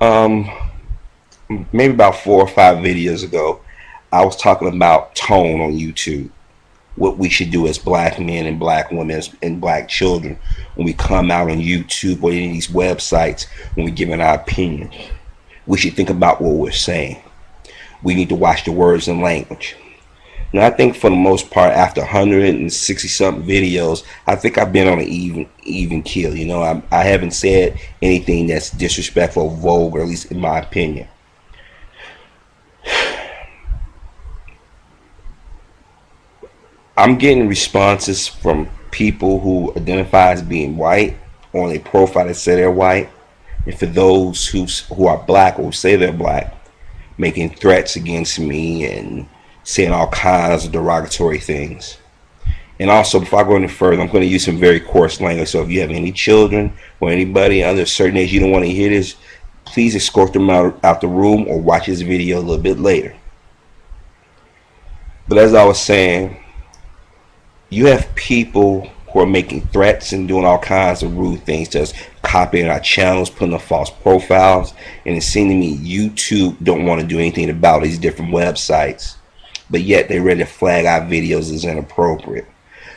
Um, Maybe about 4 or 5 videos ago, I was talking about tone on YouTube. What we should do as black men and black women and black children when we come out on YouTube or any of these websites when we're giving our opinion. We should think about what we're saying. We need to watch the words and language. Now, I think for the most part, after 160 something videos, I think I've been on an even kill. I haven't said anything that's disrespectful or vulgar, at least in my opinion. I'm getting responses from people who identify as being white on a profile that say they're white, and for those who are black or say they're black, making threats against me and saying all kinds of derogatory things. And also, before I go any further, I'm going to use some very coarse language. So if you have any children or anybody under a certain age you don't want to hear this, please escort them out the room or watch this video a little bit later. But as I was saying, you have people who are making threats and doing all kinds of rude things to us, copying our channels, putting up false profiles, and it seems to me YouTube don't want to do anything about these different websites, but yet they're ready to flag our videos as inappropriate.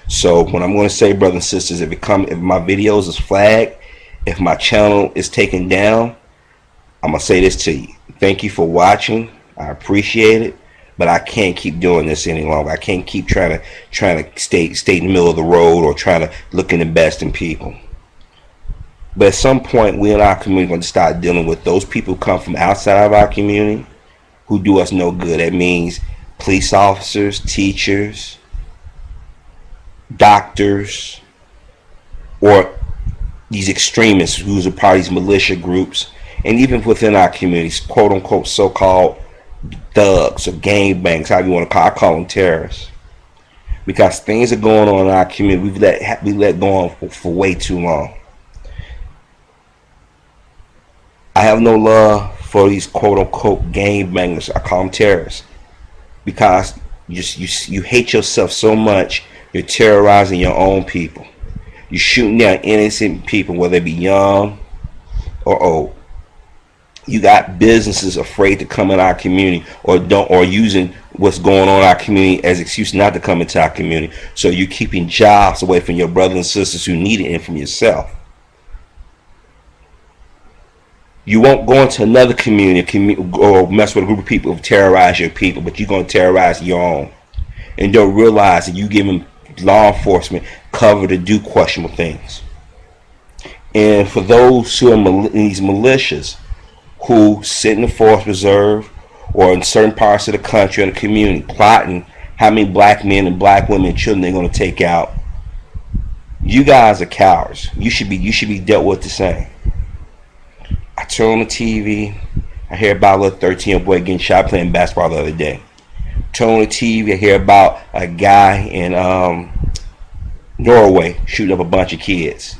So what I'm going to say, brothers and sisters, if my videos is flagged, if my channel is taken down, I'm going to say this to you. Thank you for watching. I appreciate it. But I can't keep doing this any longer. I can't keep trying to stay in the middle of the road or trying to look in the best in people. But at some point, we in our community are going to start dealing with those people who come from outside of our community who do us no good. That means police officers, teachers, doctors, or these extremists who's a part of these militia groups, and even within our communities, quote unquote, so-called thugs or gangbangs, however you want to call it. I call them terrorists, because things are going on in our community we let go on for way too long. I have no love for these quote unquote gangbangers. I call them terrorists because you hate yourself so much. You're terrorizing your own people. You're shooting down innocent people, whether they be young or old. You got businesses afraid to come in our community or using what's going on in our community as excuse not to come into our community. So you're keeping jobs away from your brothers and sisters who need it and from yourself. You won't go into another community or mess with a group of people who terrorize your people, but you're going to terrorize your own. And don't realize that you giving law enforcement cover to do questionable things. And for those who are these militias, who sit in the forest reserve or in certain parts of the country and the community plotting how many black men and black women and children they're going to take out, you guys are cowards. You should be dealt with the same. I turn on the TV, I hear about a little 13-year-old boy getting shot playing basketball the other day. Turn on the TV, I hear about a guy in Norway shooting up a bunch of kids.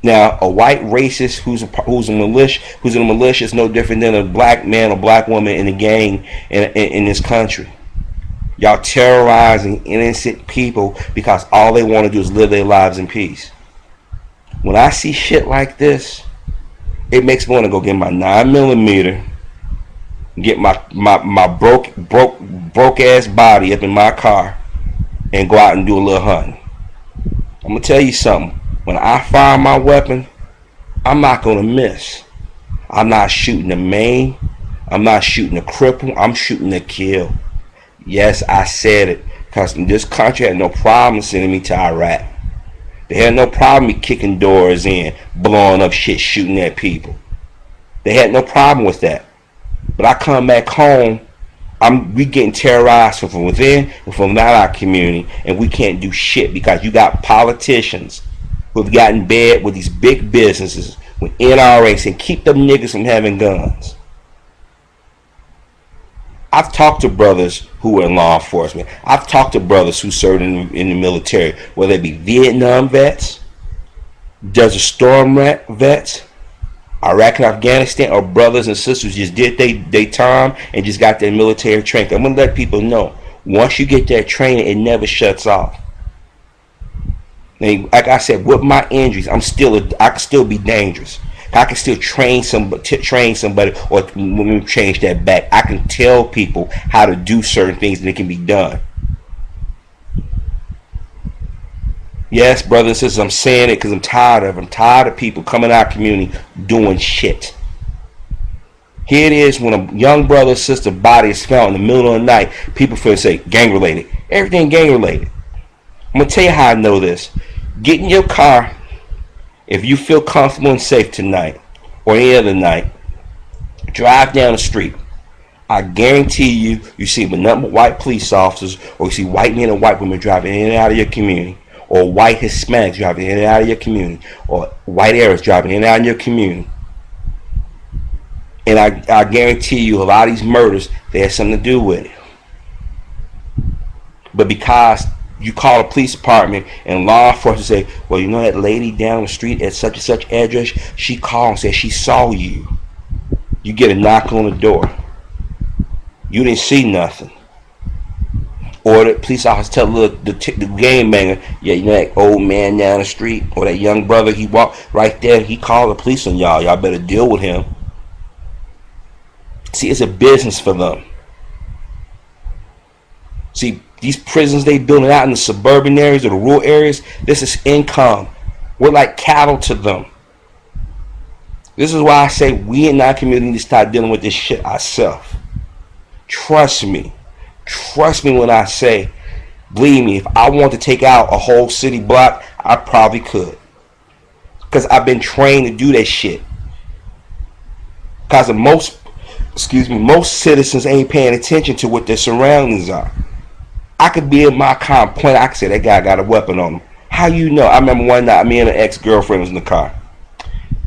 Now, a white racist who's in a militia is no different than a black man or black woman in a gang in this country. Y'all terrorizing innocent people because all they want to do is live their lives in peace. When I see shit like this, it makes me want to go get my 9mm, get my broke ass body up in my car, and go out and do a little hunting. I'm gonna tell you something. When I fire my weapon, I'm not going to miss. I'm not shooting to maim. I'm not shooting to cripple. I'm shooting to kill. Yes, I said it. Because this country had no problem sending me to Iraq. They had no problem me kicking doors in, blowing up shit, shooting at people. They had no problem with that. But I come back home, we getting terrorized from within and from out our community, and we can't do shit because you got politicians who've gotten in bed with these big businesses with NRAs and keep them niggas from having guns. I've talked to brothers who are in law enforcement. I've talked to brothers who served in the military, whether they be Vietnam vets, Desert Storm vets, Iraq and Afghanistan, or brothers and sisters who just did they time and just got their military training. I'm going to let people know, once you get that training, it never shuts off. And like I said, with my injuries, I can still be dangerous. I can still train somebody, or let me change that back. I can tell people how to do certain things and it can be done. Yes, brothers and sisters, I'm saying it because I'm tired of it. I'm tired of people coming out of our community doing shit. Here it is, when a young brother or sister body is found in the middle of the night, people feel say gang related. Everything gang related. I'm going to tell you how I know this. Get in your car if you feel comfortable and safe tonight or any other night. Drive down the street. I guarantee you see nothing but white police officers, or you see white men and white women driving in and out of your community, or white Hispanics driving in and out of your community, or white Arabs driving in and out of your community. And I guarantee you a lot of these murders, they have something to do with it. But because you call a police department and law enforcement say, well, you know that lady down the street at such and such address, she called and said she saw you. You get a knock on the door. You didn't see nothing. Or the police officer tell the game banger, yeah, you know that old man down the street, or that young brother, he walked right there, he called the police on y'all. Y'all better deal with him. See, it's a business for them. See, these prisons they building out in the suburban areas or the rural areas, this is income. We're like cattle to them. This is why I say we in our community need to start dealing with this shit ourselves. Trust me. Trust me when I say, believe me, if I want to take out a whole city block, I probably could. Because I've been trained to do that shit. Because most citizens ain't paying attention to what their surroundings are. I could be in my car and point, I could say that guy got a weapon on him. How you know? I remember one night, me and an ex-girlfriend was in the car.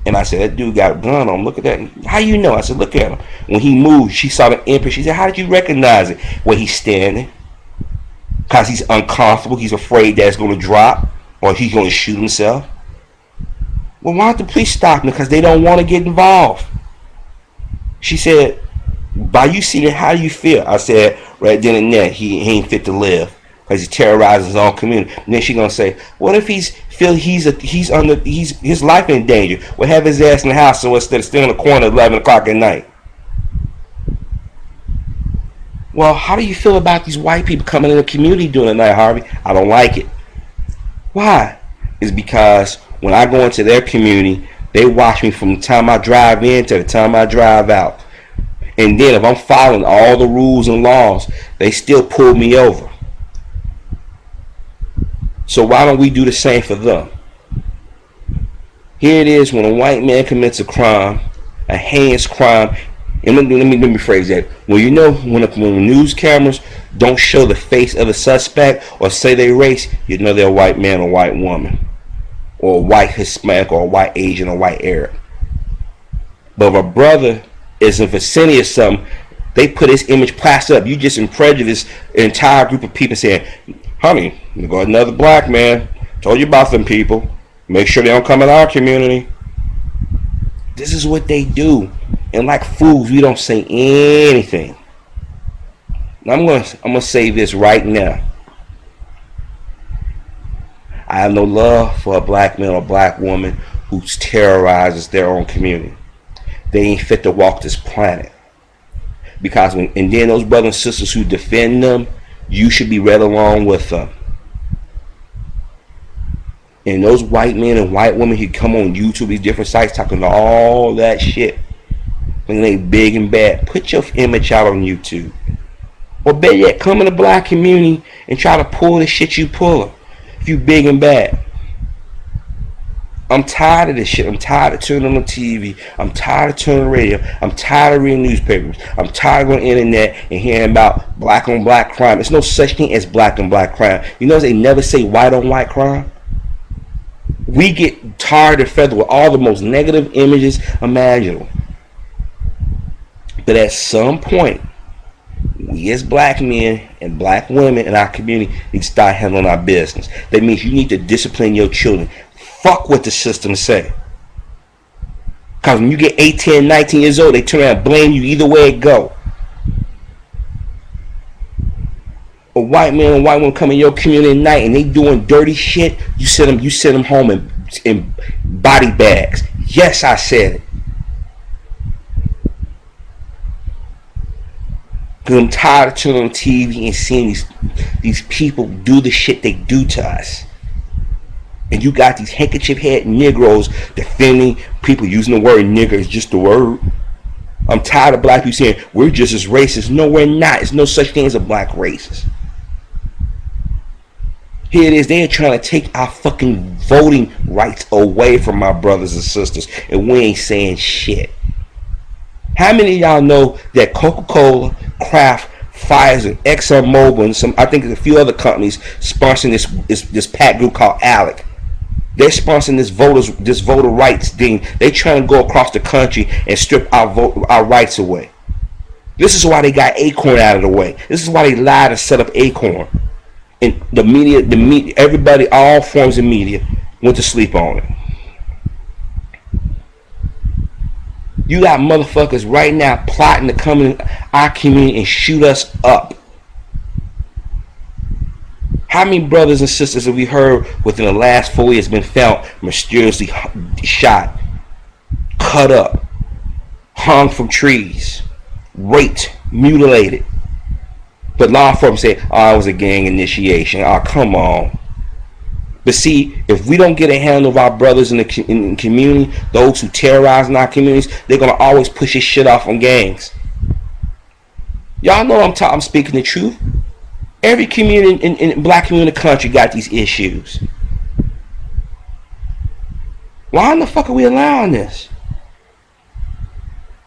And I said, that dude got a gun on him. Look at that. How you know? I said, look at him. When he moved, she saw the imprint. She said, how did you recognize it? Where he's standing. Because he's uncomfortable. He's afraid that it's going to drop. Or he's going to shoot himself. Well, why don't the police stop him? Because they don't want to get involved. She said, by you seeing it, how do you feel? I said, right then and there, he ain't fit to live. Because he terrorizes his own community. And then she's gonna say, what if his life in danger? Well, have his ass in the house so instead of staying in the corner at 11 o'clock at night. Well, how do you feel about these white people coming in the community during the night, Harvey? I don't like it. Why? It's because when I go into their community, they watch me from the time I drive in to the time I drive out. And then if I'm following all the rules and laws, they still pull me over. So why don't we do the same for them? Here it is, when a white man commits a crime, a heinous crime, and let me rephrase that. Well, you know, when the news cameras don't show the face of the suspect or say their race, you know they're a white man or white woman, or a white Hispanic or a white Asian or white Arab. But if a brother is in vicinity or something, they put his image plastered up. You just prejudice an entire group of people saying, honey, you got another black man. Told you about them people. Make sure they don't come in our community. This is what they do. And like fools, we don't say anything. Now I'm gonna say this right now. I have no love for a black man or black woman who terrorizes their own community. They ain't fit to walk this planet. Because and then those brothers and sisters who defend them, you should be right along with them. And those white men and white women who come on YouTube, these different sites, talking all that shit, when they big and bad, put your image out on YouTube. Or better yet, come in the black community and try to pull the shit you pull if you big and bad. I'm tired of this shit. I'm tired of turning on the TV. I'm tired of turning on the radio. I'm tired of reading newspapers. I'm tired of going on the internet and hearing about black on black crime. There's no such thing as black on black crime. You know they never say white on white crime? We get tired and fed with all the most negative images imaginable. But at some point, we as black men and black women in our community need to start handling our business. That means you need to discipline your children. Fuck what the system say. Because when you get 18, 19 years old, they turn around and blame you either way it go. A white man and white woman come in your community at night and they doing dirty shit, you send them home in body bags. Yes, I said it. Because I'm tired of turning on TV and seeing these people do the shit they do to us. And you got these handkerchief head Negroes defending people using the word nigger as just the word. I'm tired of black people saying we're just as racist. No, we're not. There's no such thing as a black racist. Here it is. They're trying to take our fucking voting rights away from my brothers and sisters, and we ain't saying shit. How many of y'all know that Coca-Cola, Kraft, Pfizer, ExxonMobil, and some, I think a few other companies sponsoring this PAC group called ALEC? They're sponsoring this voter rights thing. They trying to go across the country and strip our rights away. This is why they got Acorn out of the way. This is why they lied and set up Acorn. And the media, everybody, all forms of media went to sleep on it. You got motherfuckers right now plotting to come in our community and shoot us up. How many brothers and sisters have we heard within the last 4 years been found mysteriously shot, cut up, hung from trees, raped, mutilated? But law enforcement say, oh, it was a gang initiation. Oh, come on. But see, if we don't get a handle of our brothers in the community, those who terrorize in our communities, they're going to always push this shit off on gangs. Y'all know I'm speaking the truth. Every community in black community in the country got these issues. Why in the fuck are we allowing this?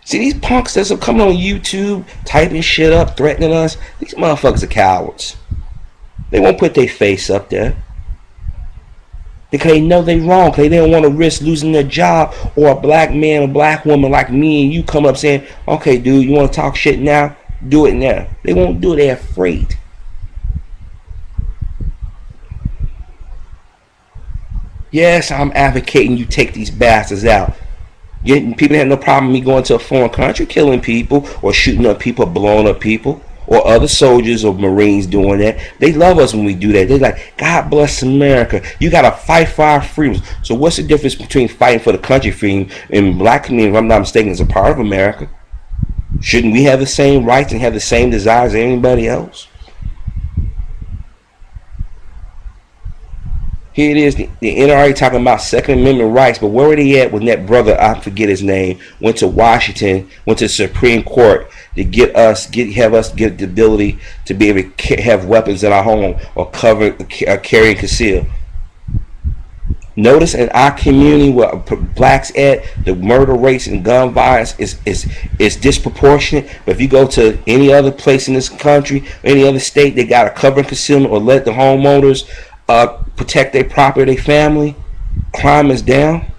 See, these punks that's coming on YouTube, typing shit up, threatening us, these motherfuckers are cowards. They won't put their face up there. Because they know they wrong. Because they don't want to risk losing their job, or a black man or black woman like me and you come up saying, okay, dude, you want to talk shit now? Do it now. They won't do it. They're afraid. Yes, I'm advocating you take these bastards out. People have no problem with me going to a foreign country, killing people, or shooting up people, or blowing up people, or other soldiers or Marines doing that. They love us when we do that. They're like, God bless America. You got to fight for our freedoms. So what's the difference between fighting for the country freedom and black community, if I'm not mistaken, is a part of America? Shouldn't we have the same rights and have the same desires as anybody else? Here it is, the NRA talking about Second Amendment rights, but where were they at when that brother, I forget his name, went to Washington, went to the Supreme Court to have us get the ability to be able to have weapons in our home, or cover, carry and conceal. Notice in our community where blacks at, the murder rates and gun violence is disproportionate. But if you go to any other place in this country, any other state, they got a cover and concealment, or let the homeowners protect their property, their family. Crime is down.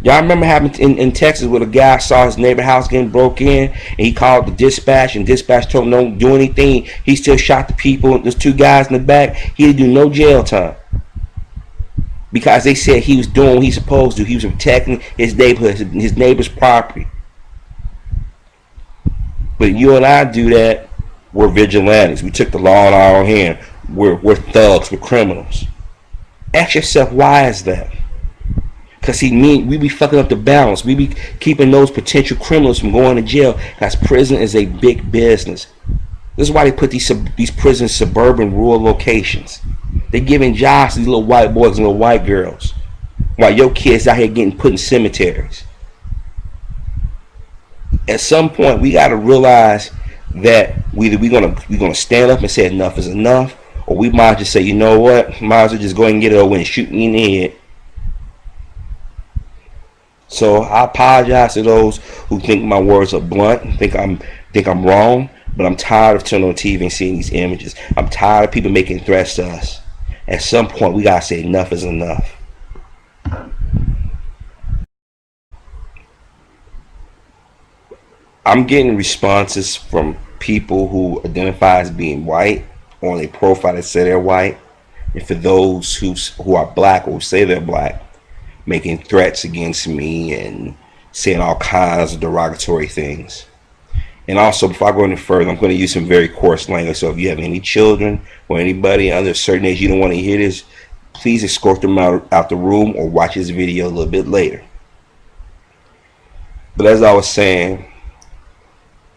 Y'all remember happening in Texas where the guy saw his neighbor house getting broke in, and he called the dispatch, and dispatch told him don't do anything. He still shot the people. There's two guys in the back. He didn't do no jail time because they said he was doing what he's supposed to. He was protecting his neighborhood, his neighbor's property. But you and I do that, we're vigilantes. We took the law in our own hand. We're thugs, we're criminals. Ask yourself, why is that? Because we be fucking up the balance. We be keeping those potential criminals from going to jail, because prison is a big business. This is why they put these prisons in suburban, rural locations. They're giving jobs to these little white boys and little white girls, while your kids out here getting put in cemeteries. At some point, we got to realize that we're gonna stand up and say enough is enough, or we might just say, you know what, might as well just go ahead and get it over and shoot me in the head. So I apologize to those who think my words are blunt, think I'm wrong, but I'm tired of turning on TV and seeing these images. I'm tired of people making threats to us. At some point, we gotta say enough is enough. I'm getting responses from people who identify as being white on a profile that say they're white, and for those who are black or say they're black, making threats against me and saying all kinds of derogatory things. And also, before I go any further, I'm going to use some very coarse language. So if you have any children or anybody under a certain age you don't want to hear this, please escort them out the room or watch this video a little bit later. But as I was saying,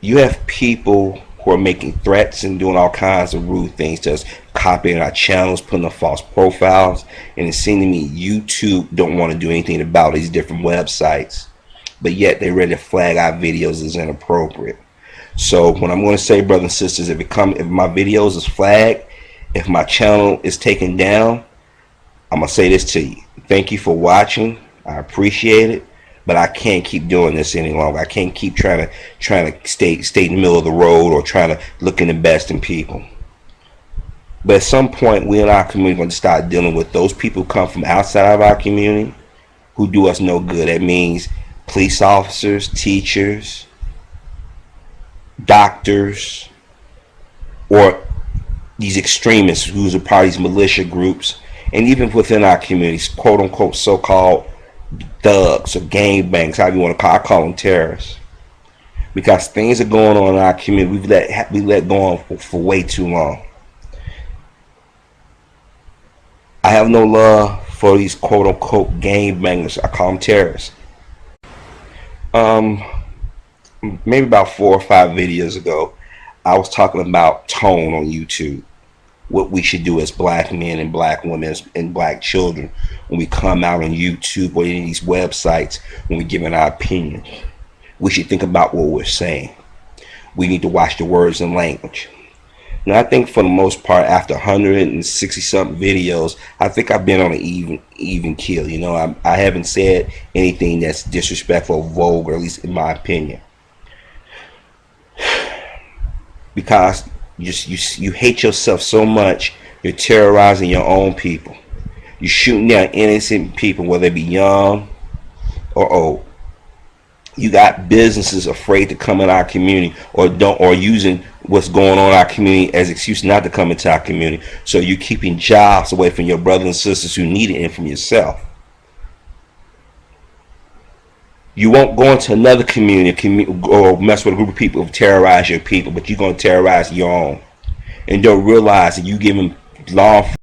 you have people who are making threats and doing all kinds of rude things to us, copying our channels, putting up false profiles, and it seems to me YouTube don't want to do anything about these different websites, but yet they're ready to flag our videos as inappropriate. So what I'm going to say, brothers and sisters, if my videos is flagged, if my channel is taken down, I'm going to say this to you. Thank you for watching. I appreciate it. But I can't keep doing this any longer. I can't keep trying to stay in the middle of the road or trying to look in the best in people. But at some point, we in our community are going to start dealing with those people who come from outside of our community who do us no good. That means police officers, teachers, doctors, or these extremists who's a part of these militia groups, and even within our communities, quote unquote so-called thugs or gangbangs, however you want to call it. I call them terrorists, because things are going on in our community we let go on for way too long. I have no love for these quote unquote gangbangers. I call them terrorists. Maybe about 4 or 5 videos ago, I was talking about tone on YouTube, what we should do as black men and black women and black children when we come out on YouTube or any of these websites, when we're giving our opinions. We should think about what we're saying. We need to watch the words and language. Now, I think for the most part, after 160 something videos, I think I've been on an even keel. You know, I haven't said anything that's disrespectful or vulgar, at least in my opinion, because you hate yourself so much. You're terrorizing your own people. You're shooting down innocent people, whether they be young or old. You got businesses afraid to come in our community, or using what's going on in our community as excuse not to come into our community. So you're keeping jobs away from your brothers and sisters who need it and from yourself. You won't go into another community or mess with a group of people who terrorize your people, but you're going to terrorize your own. And don't realize that you giving law